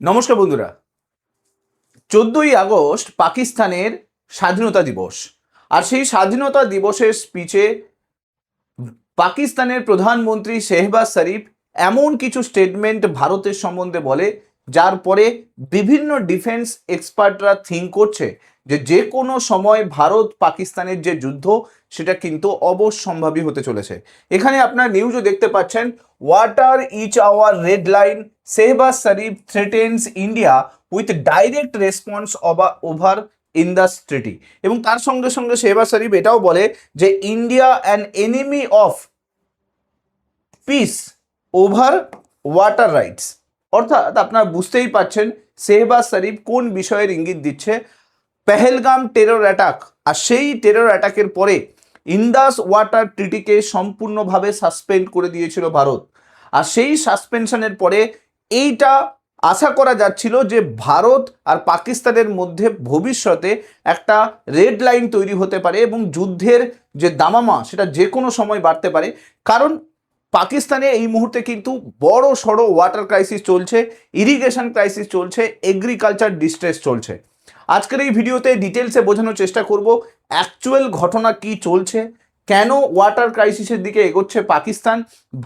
নমস্কার বন্ধুরা। 14ই আগস্ট পাকিস্তানের স্বাধীনতা দিবস। আর সেই স্বাধীনতা দিবসের স্পিচে পাকিস্তানের প্রধানমন্ত্রী শেহবাজ শরীফ এমন কিছু স্টেটমেন্ট ভারতের সম্বন্ধে বলে, যার পরে বিভিন্ন ডিফেন্স এক্সপার্টরা থিঙ্ক করছে যে কোনো সময় ভারত পাকিস্তানের যে যুদ্ধ সেটা কিন্তু অবশ্যম্ভাবী হতে চলেছে। এখানে আপনার নিউজও দেখতে পাচ্ছেন, what are each our red line, Shehbaz Sharif threatens India with direct response over Indus treaty. এবং তার সঙ্গে সঙ্গে শেহবাজ শরীফ এটাও বলে যে India an enemy of peace over water rights. অর্থাৎ আপনারা বুঝতেই পারছেন শেহবাজ শরীফ কোন বিষয়ের ইঙ্গিত দিচ্ছে। পেহেলগাম টেরর অ্যাটাক, আর সেই টেরর অ্যাটাকের পরে ইন্দাস ওয়াটার ট্রিটিকে সম্পূর্ণভাবে সাসপেন্ড করে দিয়েছিল ভারত। আর সেই সাসপেনশনের পরে এইটা আশা করা যাচ্ছিল যে ভারত আর পাকিস্তানের মধ্যে ভবিষ্যতে একটা রেড লাইন তৈরি হতে পারে এবং যুদ্ধের যে দামামা সেটা যে কোনো সময় বাড়তে পারে। কারণ পাকিস্তানে এই মুহূর্তে কিন্তু বড় সড়ো ওয়াটার ক্রাইসিস চলছে, ইরিগেশন ক্রাইসিস চলছে, এগ্রিকালচার ডিস্ট্রেস চলছে। আজকের এই ভিডিওতে ডিটেলসে বোঝানোর চেষ্টা করব অ্যাকচুয়াল ঘটনা কি চলছে, কেন ওয়াটার ক্রাইসিসের দিকে এগোচ্ছে পাকিস্তান,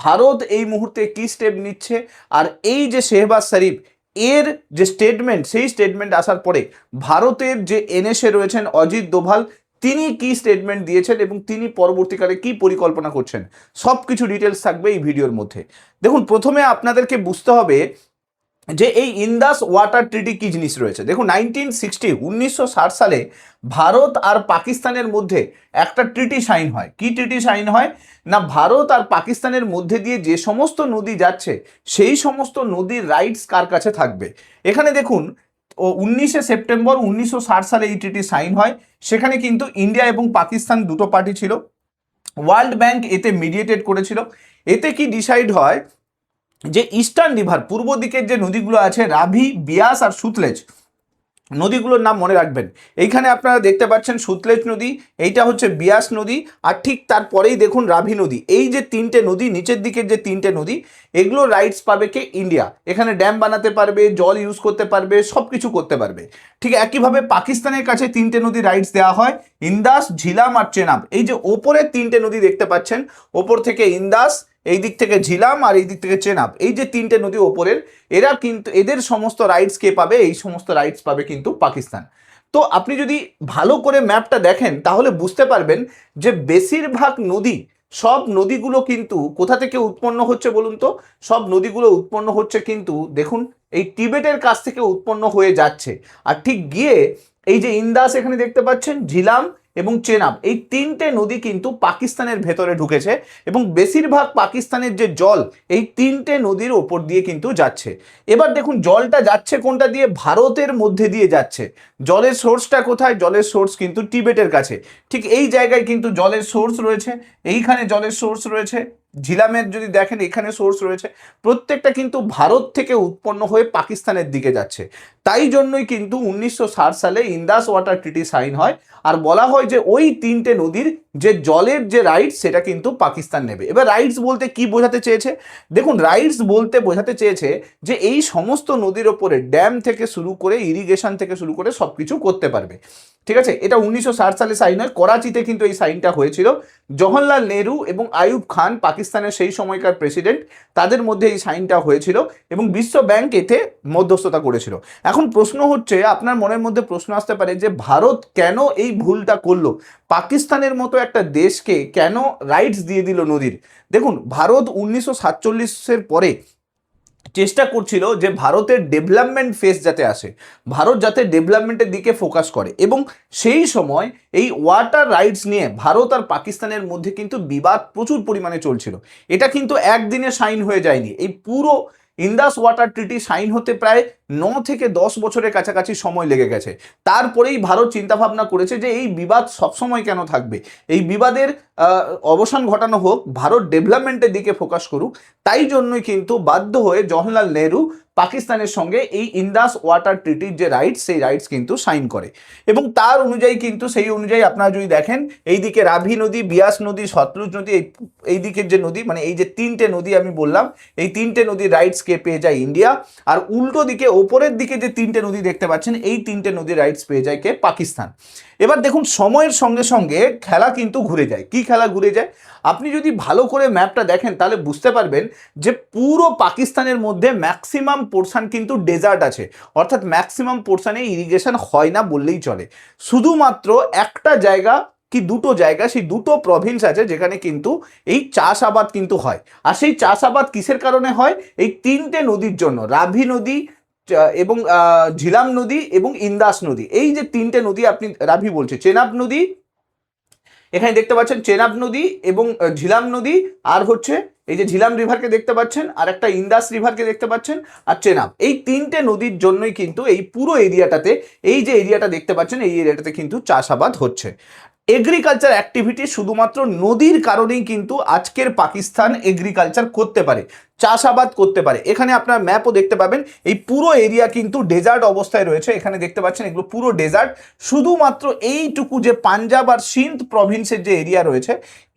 ভারত এই মুহূর্তে কি স্টেপ নিচ্ছে, আর এই যে শেহবাজ শরীফ এর যে স্টেটমেন্ট, সেই স্টেটমেন্ট আসার পরে ভারতের যে এনএসএ রয়েছেন অজিত দোভাল, তিনি কি স্টেটমেন্ট দিয়েছেন এবং তিনি পরবর্তীকালে কি পরিকল্পনা করছেন, সব কিছু ডিটেলস থাকবে এই ভিডিওর মধ্যে। দেখুন, প্রথমে আপনাদেরকে বুঝতে হবে যে এই ইন্দাস ওয়াটার ট্রিটি কি জিনিস রয়েছে। দেখুন, 1960 সালে ভারত আর পাকিস্তানের মধ্যে একটা ট্রিটি সাইন হয়। কি ট্রিটি সাইন হয় না, ভারত আর পাকিস্তানের মধ্যে দিয়ে যে সমস্ত নদী যাচ্ছে সেই সমস্ত নদীর রাইটস কার কাছে থাকবে। এখানে দেখুন, 19 সেপ্টেম্বর 1960 সালে এই ট্রিটি সাইন হয়। সেখানে কিন্তু ইন্ডিয়া এবং পাকিস্তান দুটো পার্টি ছিল। ওয়ার্ল্ড ব্যাংক এতে মিডিয়েটেড করেছিল। এতে কি ডিসাইড হয় যে ইস্টার্ন রিভার, পূর্ব দিকের যে নদীগুলো আছে রাভি, বিয়াস আর সুতলেজ, নদীগুলোর নাম মনে রাখবেন। এইখানে আপনারা দেখতে পাচ্ছেন সুতলেজ নদী, এইটা হচ্ছে বিয়াস নদী, আর ঠিক তারপরেই দেখুন রাভি নদী। এই যে তিনটে নদী, নিচের দিকের যে তিনটে নদী, এগুলো রাইটস পাবে কে? ইন্ডিয়া। এখানে ড্যাম বানাতে পারবে, জল ইউজ করতে পারবে, সব কিছু করতে পারবে। ঠিক একইভাবে পাকিস্তানের কাছে তিনটে নদী রাইটস দেওয়া হয়, ইন্দাস, ঝিলাম আর চেনাব। এই যে ওপরের তিনটে নদী দেখতে পাচ্ছেন, ওপর থেকে ইন্দাস, এই দিক থেকে ঝিলাম আর এই দিক থেকে চেনাব, এই যে তিনটে নদী ওপরের, এরা কিন্তু এদের সমস্ত রাইটস কে পাবে? এই সমস্ত রাইটস পাবে কিন্তু পাকিস্তান। তো আপনি যদি ভালো করে ম্যাপটা দেখেন তাহলে বুঝতে পারবেন যে বেশিরভাগ নদী, সব নদীগুলো কিন্তু কোথা থেকে উৎপন্ন হচ্ছে বলুন তো? সব নদীগুলো উৎপন্ন হচ্ছে কিন্তু দেখুন এই টিবেটের কাছ থেকে উৎপন্ন হয়ে যাচ্ছে। আর ঠিক গিয়ে এই যে ইন্দাস এখানে দেখতে পাচ্ছেন, ঝিলাম এবং চেনাব, এই তিনটে নদী কিন্তু পাকিস্তানের ভেতরে ঢুকেছে এবং বেশিরভাগ পাকিস্তানের যে জল এই তিনটে নদীর ওপর দিয়ে কিন্তু যাচ্ছে। এবার দেখুন জলটা যাচ্ছে কোনটা দিয়ে? ভারতের মধ্যে দিয়ে যাচ্ছে। জলের সোর্সটা কোথায়? জলের সোর্স কিন্তু টিবেটের কাছে। ঠিক এই জায়গায় কিন্তু জলের সোর্স রয়েছে, এইখানে জলের সোর্স রয়েছে, ঝিলামের যদি দেখেন এখানে সোর্স রয়েছে। প্রত্যেকটা কিন্তু ভারত থেকে উৎপন্ন হয়ে পাকিস্তানের দিকে যাচ্ছে। তাই জন্যই কিন্তু 1960 সালে ইন্দাস ওয়াটার ট্রিটি সাইন হয়, আর বলা হয় যে ওই তিনটে নদীর যে জলের যে রাইটস সেটা কিন্তু পাকিস্তান নেবে। এবার রাইটস বলতে কি বোঝাতে চেয়েছে? দেখুন, রাইটস বলতে বোঝাতে চেয়েছে যে এই সমস্ত নদীর ওপরে ড্যাম থেকে শুরু করে ইরিগেশন থেকে শুরু করে সব কিছু করতে পারবে। ঠিক আছে, এটা 1960 সালে সাইন হয়। করাচিতে কিন্তু এই সাইনটা হয়েছিল। জওহরলাল নেহরু এবং আইয়ুব খান, পাকিস্তানের সেই সময়কার প্রেসিডেন্ট, তাদের মধ্যে এই সাইনটা হয়েছিল এবং বিশ্ব ব্যাংক এতে মধ্যস্থতা করেছিল। এখন প্রশ্ন হচ্ছে, আপনার মনের মধ্যে প্রশ্ন আসতে পারে যে ভারত কেন এই ভুলটা করলো? পাকিস্তানের মতো একটা দেশকে কেন রাইটস দিয়ে দিল নদীর? দেখুন, ভারত 1947-এর পরে চেষ্টা করছিল যে ভারতের ডেভেলপমেন্ট ফেস যাতে আসে, ভারত যাতে ডেভেলপমেন্টের দিকে ফোকাস করে, এবং সেই সময় এই ওয়াটার রাইটস নিয়ে ভারত আর পাকিস্তানের মধ্যে কিন্তু বিবাদ প্রচুর পরিমাণে চলছিল। এটা কিন্তু একদিনে সাইন হয়ে যায়নি। এই পুরো ইন্দাস ওয়াটার ট্রিটি সাইন হতে প্রায় 9 থেকে 10 বছরের কাছাকাছি সময় লেগে গেছে। তারপরেই ভারত চিন্তাভাবনা করেছে যে এই বিবাদ সবসময় কেন থাকবে, এই বিবাদের অবসান ঘটানো হোক, ভারত ডেভেলপমেন্টের দিকে ফোকাস করুক। তাই জন্যই কিন্তু বাধ্য হয়ে জওহরলাল নেহরু পাকিস্তানের সঙ্গে এই ইন্দাস ওয়াটার ট্রিটির যে রাইটস, সেই রাইটস কিন্তু সাইন করে। এবং তার অনুযায়ী কিন্তু সেই অনুযায়ী আপনারা যদি দেখেন, এইদিকে রাভি নদী, বিয়াস নদী, সতলুজ নদী, এই দিকের যে নদী, মানে এই যে তিনটে নদী আমি বললাম, এই তিনটে নদীর রাইটস কে পেয়ে যায়? ইন্ডিয়া। আর উল্টো দিকে উপরের দিকে যে তিনটে নদী দেখতে পাচ্ছেন, এই তিনটে নদীর রাইটস পেয়ে যায় কে? পাকিস্তান। এবার দেখুন সময়ের সঙ্গে সঙ্গে খেলা কিন্তু ঘুরে যায়। কি খেলা ঘুরে যায়? আপনি যদি ভালো করে ম্যাপটা দেখেন তাহলে বুঝতে পারবেন যে পুরো পাকিস্তানের মধ্যে ম্যাক্সিমাম পোর্শন কিন্তু ডেজার্ট আছে, অর্থাৎ ম্যাক্সিমাম পোর্শনে ইরিগেশন হয় না বললেই চলে। শুধুমাত্র একটা জায়গা কি দুটো জায়গা, সেই দুটো প্রভিন্স আছে যেখানে কিন্তু এই চাষাবাদ কিন্তু হয়। আর সেই চাষাবাদ কিসের কারণে হয়? এই তিনটে নদীর জন্য, রাভি নদী এবং ঝিলাম নদী এবং ইন্দাস নদী। এই যে তিনটে নদী, আপনি রাভি বলছে, চেনাব নদী এখানে দেখতে পাচ্ছেন, চেনাব নদী এবং ঝিলাম নদী, আর হচ্ছে এই যে ঝিলাম রিভারকে দেখতে পাচ্ছেন, আর একটা ইন্দাস রিভারকে দেখতে পাচ্ছেন, আর চেনাব। এই তিনটে নদীর জন্যই কিন্তু এই পুরো এরিয়াটাতে, এই যে এরিয়াটা দেখতে পাচ্ছেন, এই এরিয়াটাতে কিন্তু চাষাবাদ হচ্ছে। এগ্রিকালচার অ্যাক্টিভিটি শুধুমাত্র নদীর কারণেই কিন্তু আজকের পাকিস্তান এগ্রিকালচার করতে পারে, চাষাবাদ করতে পারে। এখানে আপনার ম্যাপও দেখতে পাবেন, এই পুরো এরিয়া কিন্তু ডেজার্ট অবস্থায় রয়েছে। এখানে দেখতে পাচ্ছেন এগুলো পুরো ডেজার্ট। শুধুমাত্র এইটুকু যে পাঞ্জাব আর সিন্ধ প্রভিন্সের যে এরিয়া রয়েছে,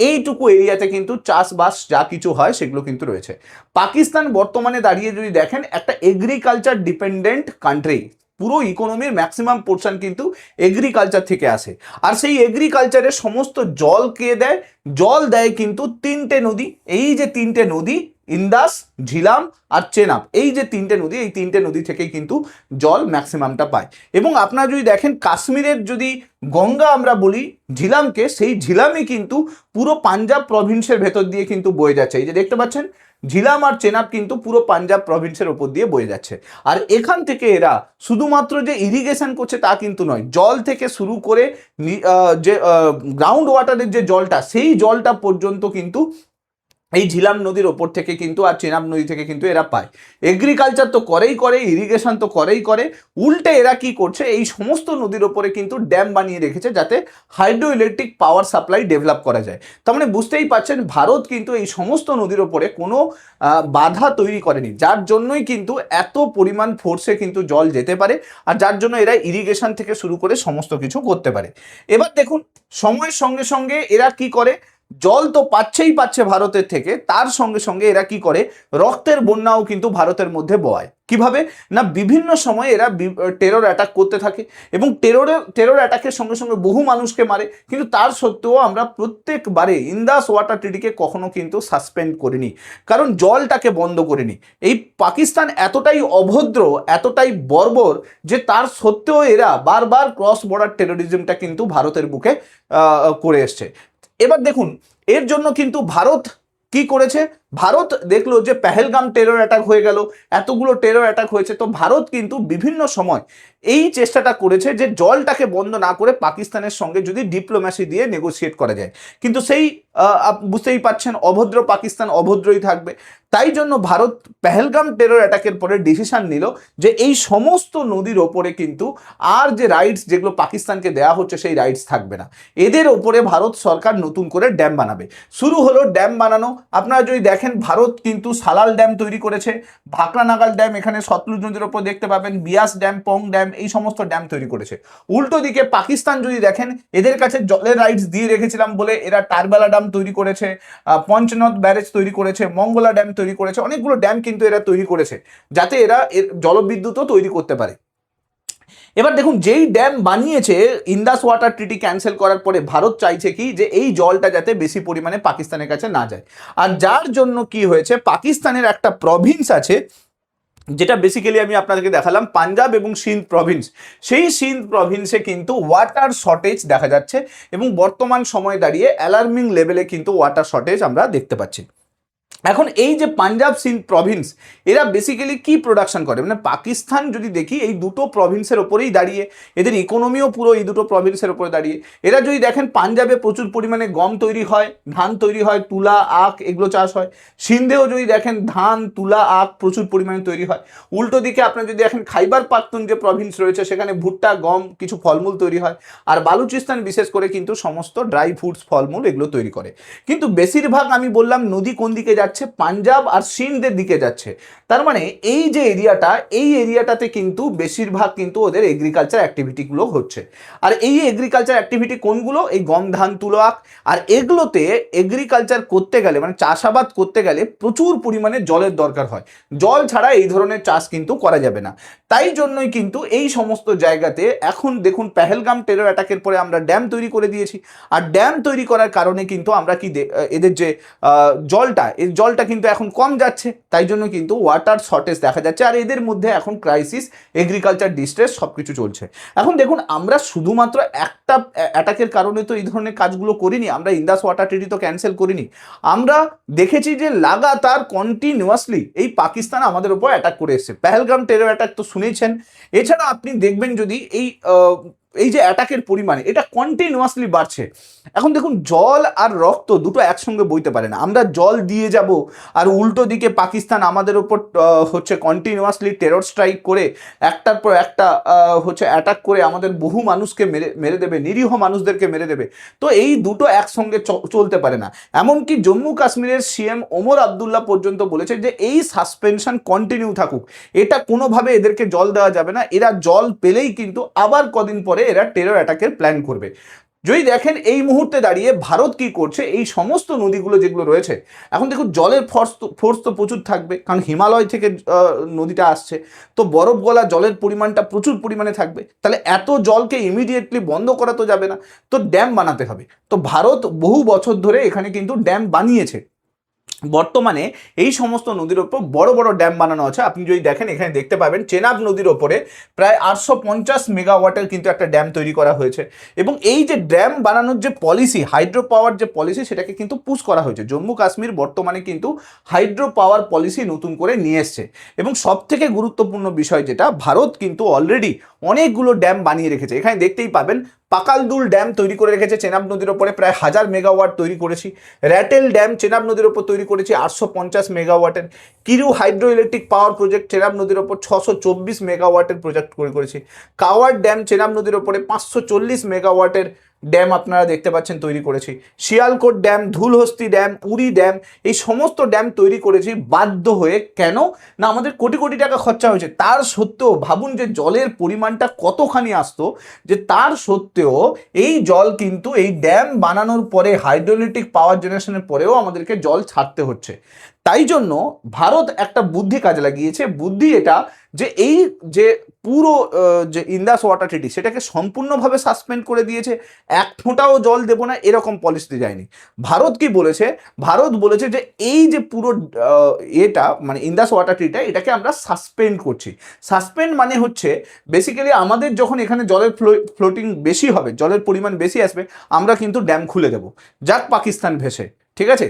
এইটুকু এরিয়াতে কিন্তু চাষবাস যা কিছু হয় সেগুলো কিন্তু রয়েছে। পাকিস্তান বর্তমানে দাঁড়িয়ে যদি দেখেন একটা এগ্রিকালচার ডিপেন্ডেন্ট কান্ট্রি, পুরো ইকোনমির ম্যাক্সিমাম পোর্শন কিন্তু এগ্রিকালচার থেকে আসে। আর সেই এগ্রিকালচারের সমস্ত জল কে দেয়? জল দেয় কিন্তু তিনটে নদী। এই যে তিনটে নদী, ইন্দাস, ঝিলাম আর চেনাব, এই যে তিনটে নদী, এই তিনটে নদী থেকেই কিন্তু জল ম্যাক্সিমামটা পায়। এবং আপনারা যদি দেখেন কাশ্মীরের যদি গঙ্গা আমরা বলি ঝিলামকে, সেই ঝিলামই কিন্তু পুরো পাঞ্জাব প্রভিন্সের ভেতর দিয়ে কিন্তু বয়ে যাচ্ছে। এই যে দেখতে পাচ্ছেন ঝিলাম আর চেনাব কিন্তু পুরো পাঞ্জাব প্রভিন্সের ওপর দিয়ে বয়ে যাচ্ছে। আর এখান থেকে এরা শুধুমাত্র যে ইরিগেশন করছে তা কিন্তু নয়, জল থেকে শুরু করে যে গ্রাউন্ড ওয়াটারের যে জলটা, সেই জলটা পর্যন্ত কিন্তু এই ঝিলাম নদীর ওপর থেকে কিন্তু আর চেনাব নদী থেকে কিন্তু এরা পায়। এগ্রিকালচার তো করেই করে, ইরিগেশন তো করেই করে, উল্টে এরা কি করছে? এই সমস্ত নদীর ওপরে কিন্তু ড্যাম বানিয়ে রেখেছে যাতে hydro electric power supply develop করা যায়। তার মানে বুঝতেই পারছেন ভারত কিন্তু এই সমস্ত নদীর ওপরে কোনো বাধা তৈরি করেনি, যার জন্যই কিন্তু এত পরিমাণ ফোর্সে কিন্তু জল যেতে পারে, আর যার জন্য এরা ইরিগেশন থেকে শুরু করে সমস্ত কিছু করতে পারে। এবার দেখুন সময়ের সঙ্গে সঙ্গে এরা কি করে? জল তো পাচ্ছে ভারতের থেকে, তার সঙ্গে সঙ্গে এরা কি করে? রক্তের বন্যাও কিন্তু ভারতের মধ্যে বয়। কিভাবে? না বিভিন্ন সময় এরা টেরর অ্যাটাক করতে থাকে এবং টেরর অ্যাটাকের সঙ্গে সঙ্গে বহু মানুষকে মারে। কিন্তু তার সত্ত্বেও আমরা প্রত্যেকবারে ইন্দাস ওয়াটার ট্রিটিকে কখনো কিন্তু সাসপেন্ড করিনি, কারণ জলটাকে বন্ধ করিনি। এই পাকিস্তান এতটাই অভদ্র, এতটাই বর্বর যে তার সত্ত্বেও এরা বারবার ক্রস বর্ডার টেরোরিজমটা কিন্তু ভারতের বুকে করে এসছে। এবার দেখুন এর জন্য কিন্তু ভারত কি করেছে? ভারত দেখলো যে পেহেলগাম টেরর অ্যাটাক হয়ে গেল, এতগুলো টেরর অ্যাটাক হয়েছে, তো ভারত কিন্তু বিভিন্ন সময় এই চেষ্টাটা করেছে যে জলটাকে বন্ধ না করে পাকিস্তানের সঙ্গে যদি ডিপ্লোম্যাসি দিয়ে নেগোসিয়েট করা যায়। কিন্তু সেই বুঝতেই পাচ্ছেন অভদ্র পাকিস্তান অভদ্রই থাকবে। তাই জন্য ভারত পেহেলগাম টেরর অ্যাটাকের পরে ডিসিশন নিল যে এই সমস্ত নদীর ওপরে কিন্তু আর যে রাইটস যেগুলো পাকিস্তানকে দেওয়া হচ্ছে সেই রাইটস থাকবে না, এদের ওপরে ভারত সরকার নতুন করে ড্যাম বানাবে। শুরু হলো ড্যাম বানানো। আপনারা যদি দেখেন ভারত কিন্তু সালাল ড্যাম তৈরি করেছে, ভাকরা নাগাল ড্যাম এখানে সতলুজ নদীর ওপর দেখতে পাবেন, বিয়াস ড্যাম, পং ড্যাম, এই সমস্ত ড্যাম তৈরি করেছে। উল্টো দিকে পাকিস্তান যদি দেখেন, এদের কাছে জলের রাইটস দিয়ে রেখেছিলাম বলে এরা টারবেলা ড্যাম তৈরি করেছে, পঞ্চনদ ব্যারেজ তৈরি করেছে, মঙ্গলা ড্যাম তৈরি করেছে, অনেকগুলো ড্যাম কিন্তু এরা তৈরি করেছে যাতে এরা এর জলবিদ্যুৎও তৈরি করতে পারে। এবার দেখুন যেই ড্যাম বানিয়েছে, ইন্দাস ওয়াটার ট্রিটি ক্যান্সেল করার পরে ভারত চাইছে কি যে এই জলটা যাতে বেশি পরিমাণে পাকিস্তানের কাছে না যায়। আর যার জন্য কি হয়েছে, পাকিস্তানের একটা প্রভিন্স আছে যেটা বেসিক্যালি আমি আপনাদেরকে দেখালাম, পাঞ্জাব এবং সিন্ধ প্রভিন্স। সেই সিন্ধ প্রভিন্সে কিন্তু ওয়াটার শর্টেজ দেখা যাচ্ছে এবং বর্তমান সময়ে দাঁড়িয়ে অ্যালার্মিং লেভেলে কিন্তু ওয়াটার শর্টেজ আমরা দেখতে পাচ্ছি। এখন এই যে পাঞ্জাব সিন্ধ প্রভিন্স, এরা বেসিক্যালি কি প্রোডাকশন করে? মানে পাকিস্তান যদি দেখি এই দুটো প্রভিন্সের ওপরেই দাঁড়িয়ে, এদের ইকোনমিও পুরো এই দুটো প্রভিন্সের ওপরে দাঁড়িয়ে। এরা যদি দেখেন পাঞ্জাবে প্রচুর পরিমাণে গম তৈরি হয়, ধান তৈরি হয়, তুলা, আখ এগুলো চাষ হয়। সিন্ধেও যদি দেখেন ধান, তুলা, আখ প্রচুর পরিমাণে তৈরি হয়। উল্টো দিকে আপনার যদি দেখেন খাইবার পাখতুন যে প্রভিন্স রয়েছে, সেখানে ভুট্টা, গম, কিছু ফলমূল তৈরি হয়। আর বালুচিস্তান বিশেষ করে কিন্তু সমস্ত ড্রাই ফ্রুটস, ফলমূল এগুলো তৈরি করে। কিন্তু বেশিরভাগ আমি বললাম নদী কোন দিকে যাচ্ছে, যাচ্ছে পাঞ্জাব আর সিন্ধের দিকে যাচ্ছে। তার মানে এই যে এরিয়াটা, এই এরিয়াটাতে কিন্তু বেশিরভাগ কিন্তু ওদের এগ্রিকালচার অ্যাক্টিভিটিগুলো হচ্ছে। আর এই এগ্রিকালচার অ্যাক্টিভিটি কোনগুলো? এই গম, ধান, তুলো, আখ। আর এগুলোতে এগ্রিকালচার করতে গেলে মানে চাষাবাদ করতে গেলে প্রচুর পরিমাণে জলের দরকার হয়। জল ছাড়া এই ধরনের চাষ কিন্তু করা যাবে না। তাই জন্যই কিন্তু এই সমস্ত জায়গাতে এখন দেখুন পেহেলগাম টেরর অ্যাটাকের পরে আমরা ড্যাম তৈরি করে দিয়েছি। আর ড্যাম তৈরি করার কারণে কিন্তু আমরা কি এদের যে এই জলটা কিন্তু এখন কম যাচ্ছে, তাই জন্য কিন্তু ওয়াটার শর্টেজ দেখা যাচ্ছে। আর এদের মধ্যে এখন ক্রাইসিস, এগ্রিকালচার ডিস্ট্রেস সব কিছু চলছে। এখন দেখুন আমরা শুধুমাত্র একটা অ্যাটাকের কারণে তো এই ধরনের কাজগুলো করিনি, আমরা ইন্দাস ওয়াটার ট্রিটি তো ক্যান্সেল করিনি। আমরা দেখেছি যে লাগাতার কন্টিনিউয়াসলি এই পাকিস্তান আমাদের উপর অ্যাটাক করে এসছে। পেহেলগাম টেরর অ্যাটাক তো শুনেছেন। এছাড়া আপনি দেখবেন যদি এই যে অ্যাটাকের পরিমাণ এটা কন্টিনিউয়াসলি বাড়ছে। এখন দেখুন জল আর রক্ত দুটো একসঙ্গে বইতে পারে না। আমরা জল দিয়ে যাব আর উল্টো দিকে পাকিস্তান আমাদের ওপর হচ্ছে কন্টিনিউয়াসলি টেরর স্ট্রাইক করে একটার পর একটা হচ্ছে অ্যাটাক করে আমাদের বহু মানুষকে মেরে দেবে, নিরীহ মানুষদেরকে মেরে দেবে। তো এই দুটো একসঙ্গে চলতে পারে না। এমনকি জম্মু কাশ্মীরের সিএম ওমর আবদুল্লাহ পর্যন্ত বলেছে যে এই সাসপেনশন কন্টিনিউ থাকুক, এটা কোনোভাবে এদেরকে জল দেওয়া যাবে না। এরা জল পেলেই কিন্তু আবার কদিন পরে এরা টেরর অ্যাটাকের প্ল্যান করবে। যদি দেখেন এই মুহূর্তে দাঁড়িয়ে ভারত কি করছে, এই সমস্ত নদীগুলো যেগুলো রয়েছে এখন দেখুন জলের ফোর্স তো প্রচুর থাকবে, কারণ হিমালয় থেকে নদীটা আসছে, তো বরফ গলা জলের পরিমাণটা প্রচুর পরিমাণে থাকবে। তাহলে এত জলকে ইমিডিয়েটলি বন্ধ করা তো যাবে না, তো ড্যাম বানাতে হবে। তো ভারত বহু বছর ধরে এখানে কিন্তু ড্যাম বানিয়েছে। বর্তমানে এই সমস্ত নদীর ওপর বড় বড় ড্যাম বানানো আছে। আপনি যদি দেখেন এখানে দেখতে পাবেন চেনাব নদীর ওপরে প্রায় 850 মেগাওয়াটের কিন্তু একটা ড্যাম তৈরি করা হয়েছে। এবং এই যে ড্যাম বানানোর যে পলিসি, হাইড্রো পাওয়ার যে পলিসি, সেটাকে কিন্তু পুশ করা হয়েছে। জম্মু কাশ্মীর বর্তমানে কিন্তু হাইড্রো পাওয়ার পলিসি নতুন করে নিয়ে এসছে। এবং সব থেকে গুরুত্বপূর্ণ বিষয় যেটা, ভারত কিন্তু অলরেডি অনেকগুলো ড্যাম বানিয়ে রেখেছে। এখানে দেখতেই পাবেন পাকালদুল ড্যাম তৈরি করে রেখেছে চেনাব নদীর ওপরে, প্রায় 1000 মেগাওয়াট তৈরি করেছি। র্যাটেল ড্যাম চেনাব নদীর ওপর তৈরি করেছি 850 মেগাওয়াটের। Kiru hydro electric power project Chenab নদীর ওপর 624 মেগাওয়াটের প্রজেক্ট করেছি। কাওয়ার ড্যাম চেনাব নদীর ওপরে 540 মেগাওয়াটের ড্যাম আপনারা দেখতে পাচ্ছেন তৈরি করেছি। শিয়ালকোট ড্যাম, ধুলহস্তি ড্যাম, উড়ি ড্যাম, এই সমস্ত ড্যাম তৈরি করেছি বাধ্য হয়ে। কেন না, আমাদের কোটি কোটি টাকা খরচা হয়েছে, তার সত্ত্বেও ভাবুন যে জলের পরিমাণটা কতখানি আসতো, যে তার সত্ত্বেও এই জল কিন্তু এই ড্যাম বানানোর পরে হাইড্রোইলেকট্রিক পাওয়ার জেনারেশনের পরেও আমাদেরকে জল ছাড়তে হচ্ছে। তাই জন্য ভারত একটা বুদ্ধি কাজে লাগিয়েছে। বুদ্ধি এটা যে এই যে পুরো যে ইন্দাস ওয়াটার ট্রিটি সেটাকে সম্পূর্ণভাবে সাসপেন্ড করে দিয়েছে, এক ফোঁটাও জল দেবো না এরকম পলিসিতে যায়নি। ভারত কি বলেছে? ভারত বলেছে যে এই যে পুরো এটা মানে ইন্দাস ওয়াটার ট্রিটিটা, এটাকে আমরা সাসপেন্ড করছি। সাসপেন্ড মানে হচ্ছে বেসিক্যালি আমাদের যখন এখানে জলের ফ্লোটিং বেশি হবে, জলের পরিমাণ বেশি আসবে, আমরা কিন্তু ড্যাম খুলে দেবো, যাক পাকিস্তান ভেসে, ঠিক আছে।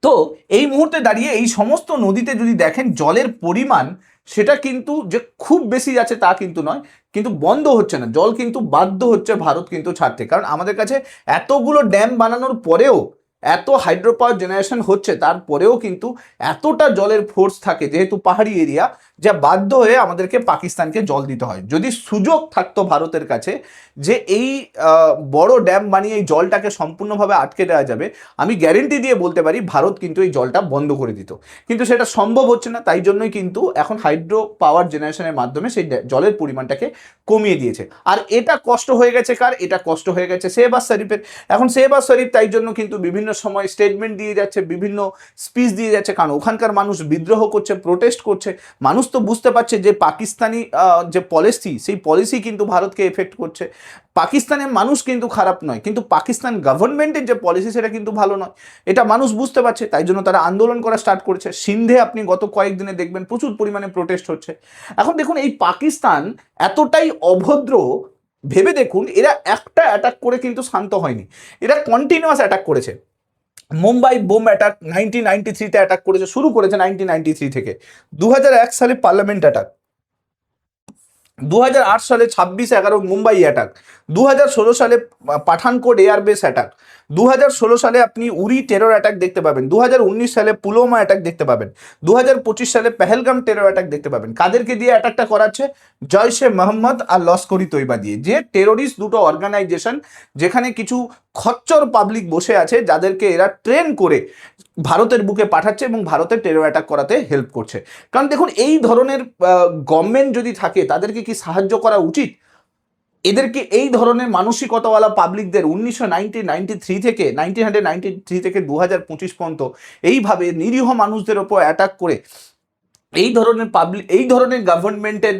তো এই মুহূর্তে দাঁড়িয়ে এই সমস্ত নদীতে যদি দেখেন জলের পরিমাণ, সেটা কিন্তু যে খুব বেশি যাচ্ছে তা কিন্তু নয়, কিন্তু বন্ধ হচ্ছে না, জল কিন্তু বাধ্য হচ্ছে ভারত কিন্তু ছাড়তে। কারণ আমাদের কাছে এতগুলো ড্যাম বানানোর পরেও, এত হাইড্রো পাওয়ার জেনারেশন হচ্ছে তারপরেও কিন্তু এতটা জলের ফোর্স থাকে, যেহেতু পাহাড়ি এরিয়া, যা বাধ্য হয়ে আমাদেরকে পাকিস্তানকে জল দিতে হয়। যদি সুযোগ থাকতো ভারতের কাছে যে এই বড় ড্যাম বানিয়ে এই জলটাকে সম্পূর্ণভাবে আটকে দেওয়া যাবে, আমি গ্যারেন্টি দিয়ে বলতে পারি ভারত কিন্তু এই জলটা বন্ধ করে দিত। কিন্তু সেটা সম্ভব হচ্ছে না, তাই জন্যই কিন্তু এখন হাইড্রো পাওয়ার জেনারেশনের মাধ্যমে সেই জলের পরিমাণটাকে কমিয়ে দিয়েছে। আর এটা কষ্ট হয়ে গেছে কার? এটা কষ্ট হয়ে গেছে শেহবাজ শরীফের। এখন শেহবাজ শরীফ তাই জন্য কিন্তু বিভিন্ন সময় স্টেটমেন্ট দিয়ে যাচ্ছে, বিভিন্ন স্পিচ দিয়ে যাচ্ছে, কারণ ওখানকার মানুষ বিদ্রোহ করছে, প্রোটেস্ট করছে। মানুষ তো বুঝতে পারছে যে পাকিস্তানি যে পলিসি, সেই পলিসি কিন্তু ভারতকে এফেক্ট করছে। পাকিস্তানের মানুষ কিন্তু খারাপ নয়, কিন্তু পাকিস্তান গভর্নমেন্টের যে পলিসি সেটা কিন্তু ভালো নয়, এটা মানুষ বুঝতে পারছে। তাই জন্য তারা আন্দোলন করা স্টার্ট করেছে। সিন্ধে আপনি গত কয়েকদিনে দেখবেন প্রচুর পরিমাণে প্রোটেস্ট হচ্ছে। এখন দেখুন এই পাকিস্তান এতটাই অভদ্র, ভেবে দেখুন এরা একটা অ্যাটাক করে কিন্তু শান্ত হয়নি, এরা কন্টিনিউয়াস অ্যাটাক করেছে। মুম্বাই বোম অ্যাটাক 1993-তে অ্যাটাক করেছে, শুরু করেছে 1993 থেকে। 2001 সালে পার্লামেন্ট অ্যাটাক, 2008 সালে 26/11 মুম্বাই অ্যাটাক, 2016 সালে পাঠানকোট এয়ারবেস অ্যাটাক, 2016 সালে আপনি উরি টেরর অ্যাটাক দেখতে পাবেন, 2019 সালে পুলওয়ামা অ্যাটাক দেখতে পাবেন, 2025 সালে পেহেলগাম টেরর অ্যাটাক দেখতে পাবেন। কাদেরকে দিয়ে অ্যাটাকটা করাচ্ছে? জয়শে মোহাম্মদ আর লস্করি তৈবা দিয়ে, যে টেরোরিস্ট দুটো অর্গানাইজেশন, যেখানে কিছু খচ্চর পাবলিক বসে আছে যাদেরকে এরা ট্রেন করে ভারতের বুকে পাঠাচ্ছে এবং ভারতের টেরর অ্যাটাক করাতে হেল্প করছে। কারণ দেখুন, এই ধরনের গভর্নমেন্ট যদি থাকে তাদেরকে কি সাহায্য করা উচিত? এদেরকে এই ধরনের মানসিকতাওয়ালা পাবলিকদের 1993 থেকে 2025 পর্যন্ত এইভাবে নিরীহ মানুষদের ওপর অ্যাটাক করে এই ধরনের গভর্নমেন্টের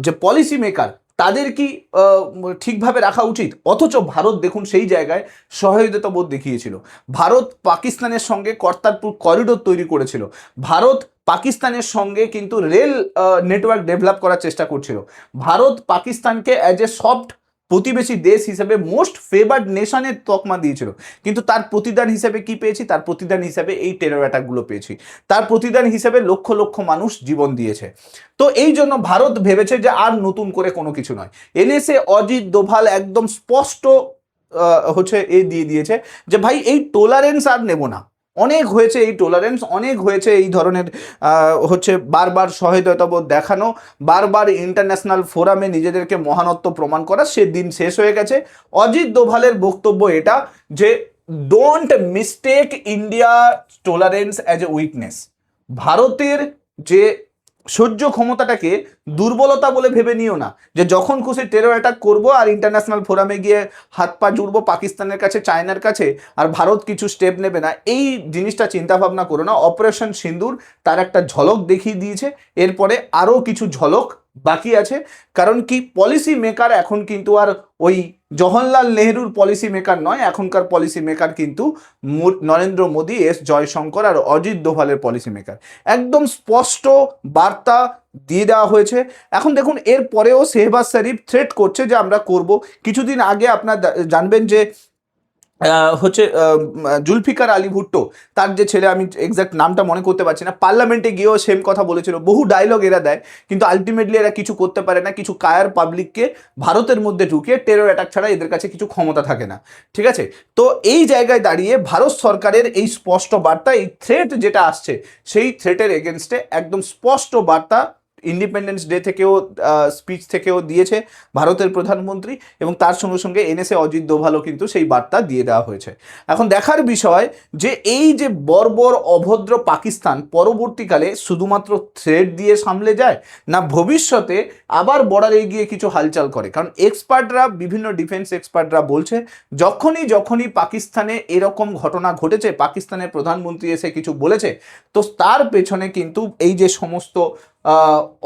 যে পলিসি মেকার তাদের কি ঠিকভাবে রাখা উচিত? অথচ ভারত দেখুন সেই জায়গায় সহায়তা বোধ দেখিয়েছিল। ভারত পাকিস্তানের সঙ্গে কর্তারপুর করিডোর তৈরি করেছিল। ভারত পাকিস্তানের সঙ্গে কিন্তু রেল নেটওয়ার্ক ডেভেলপ করার চেষ্টা করছিল। ভারত পাকিস্তানকে অ্যাজ এ সফট প্রতিবেশী দেশ হিসেবে মোস্ট ফেভার্ড নেশনের তকমা দিয়েছিল। কিন্তু তার প্রতিদান হিসেবে কি পেয়েছি? তার প্রতিদান হিসেবে এই টেরর অ্যাটাকগুলো পেয়েছি। তার প্রতিদান হিসেবে লক্ষ লক্ষ মানুষ জীবন দিয়েছে। তো এই জন্য ভারত ভেবেছে যে আর নতুন করে কোনো কিছু নয়। এনএসএ অজিত দোভাল একদম স্পষ্ট দিয়ে দিয়েছে যে ভাই এই টলারেন্স আর নেব না, অনেক হয়েছে এই টলারেন্স, অনেক হয়েছে এই ধরনের বারবার সহৃদয়তাবোধ দেখানো, বারবার ইন্টারন্যাশনাল ফোরামে নিজেদেরকে মহানত্ব প্রমাণ করা, সে দিন শেষ হয়ে গেছে। অজিত দোভালের বক্তব্য এটা যে don't mistake India tolerance as a weakness. ভারতের যে সহ্য ক্ষমতাটাকে দুর্বলতা বলে ভেবে নিও না, যে যখন খুশি টেরর অ্যাটাক করবো আর ইন্টারন্যাশনাল ফোরামে গিয়ে হাত পা জুড়বো পাকিস্তানের কাছে, চায়নার কাছে, আর ভারত কিছু স্টেপ নেবে না, এই জিনিসটা চিন্তা ভাবনা করো না। অপারেশন সিন্দুর তার একটা ঝলক দেখিয়ে দিয়েছে, এরপরে আরও কিছু ঝলক বাকি আছে। কারণ কি, পলিসি মেকার এখন কিন্তু আর ওই জওহরলাল নেহরুর পলিসি মেকার নয়, এখনকার পলিসি মেকার কিন্তু নরেন্দ্র মোদী, এস জয়শঙ্কর আর অজিত দোভালের পলিসি মেকার। একদম স্পষ্ট বার্তা দিয়ে দেওয়া হয়েছে। এখন দেখুন, এর পরেও শেহবাজ শরীফ থ্রেট করছে যে আমরা করব। কিছুদিন আগে আপনার জানবেন যে জুলফিকার আলী ভুট্টো, তার যে ছেলে, আমি এক্সাক্ট নামটা মনে করতে পারছি না, পার্লামেন্টে গিয়েও সেম কথা বলেছিল। বহু ডায়লগ এরা দেয়, কিন্তু আলটিমেটলি এরা কিছু করতে পারে না। কিছু কায়ার পাবলিককে ভারতের মধ্যে ঢুকিয়ে টেরর অ্যাটাক ছাড়া এদের কাছে কিছু ক্ষমতা থাকে না। ঠিক আছে, তো এই জায়গায় দাঁড়িয়ে ভারত সরকারের এই স্পষ্ট বার্তা, এই থ্রেট যেটা আসছে, সেই থ্রেটের এগেনস্টে একদম স্পষ্ট বার্তা ইন্ডিপেন্ডেন্স ডে থেকেও স্পিচ থেকেও দিয়েছে ভারতের প্রধানমন্ত্রী, এবং তার সঙ্গে সঙ্গে এনএসএ অজিত দোভালও কিন্তু সেই বার্তা দিয়ে দেওয়া হয়েছে। এখন দেখার বিষয় যে এই যে বর্বর অভদ্র পাকিস্তান পরবর্তীকালে শুধুমাত্র থ্রেট দিয়ে সামলে যায়, না ভবিষ্যতে আবার বর্ডারে গিয়ে কিছু হালচাল করে। কারণ এক্সপার্টরা, বিভিন্ন ডিফেন্স এক্সপার্টরা বলছে যখনই পাকিস্তানে এরকম ঘটনা ঘটেছে, পাকিস্তানের প্রধানমন্ত্রী এসে কিছু বলেছে, তো তার পেছনে কিন্তু এই যে সমস্ত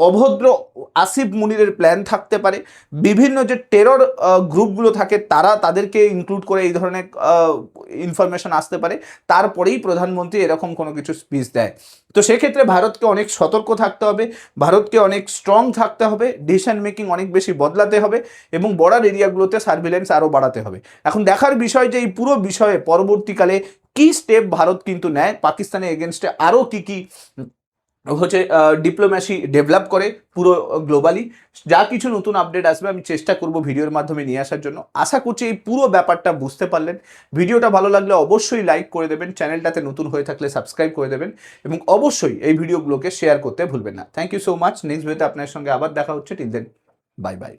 অভদ্র আসিফ মুনিরের প্ল্যান থাকতে পারে। বিভিন্ন যে টেরর গ্রুপগুলো থাকে তাদেরকে ইনক্লুড করে এই ধরনের ইনফরমেশন আসতে পারে, তারপরেই প্রধানমন্ত্রী এরকম কোনো কিছু স্পিচ দেয়। তো সেক্ষেত্রে ভারতকে অনেক সতর্ক থাকতে হবে, ভারতকে অনেক স্ট্রং থাকতে হবে, ডিসিশন মেকিং অনেক বেশি বদলাতে হবে, এবং বর্ডার এরিয়াগুলোতে সার্ভিলেন্স আরও বাড়াতে হবে। এখন দেখার বিষয় যে এই পুরো বিষয়ে পরবর্তীকালে কি স্টেপ ভারত কিন্তু নেয়, পাকিস্তানের এগেনস্টে আরও কি ডিপ্লোম্যাসি ডেভেলপ করে পুরো গ্লোবালি। যা কিছু নতুন আপডেট আসবে আমি চেষ্টা করব ভিডিওর মাধ্যমে নিয়ে আসার জন্য। আশা করছি এই পুরো ব্যাপারটা বুঝতে পারলেন। ভিডিওটা ভালো লাগলে অবশ্যই লাইক করে দেবেন, চ্যানেলটাতে নতুন হয়ে থাকলে সাবস্ক্রাইব করে দেবেন, এবং অবশ্যই এই ভিডিওগুলোকে শেয়ার করতে ভুলবেন না। Thank you so much. Next ভিডিওতে আপনার সঙ্গে আবার দেখা হচ্ছে। Till then, bye by.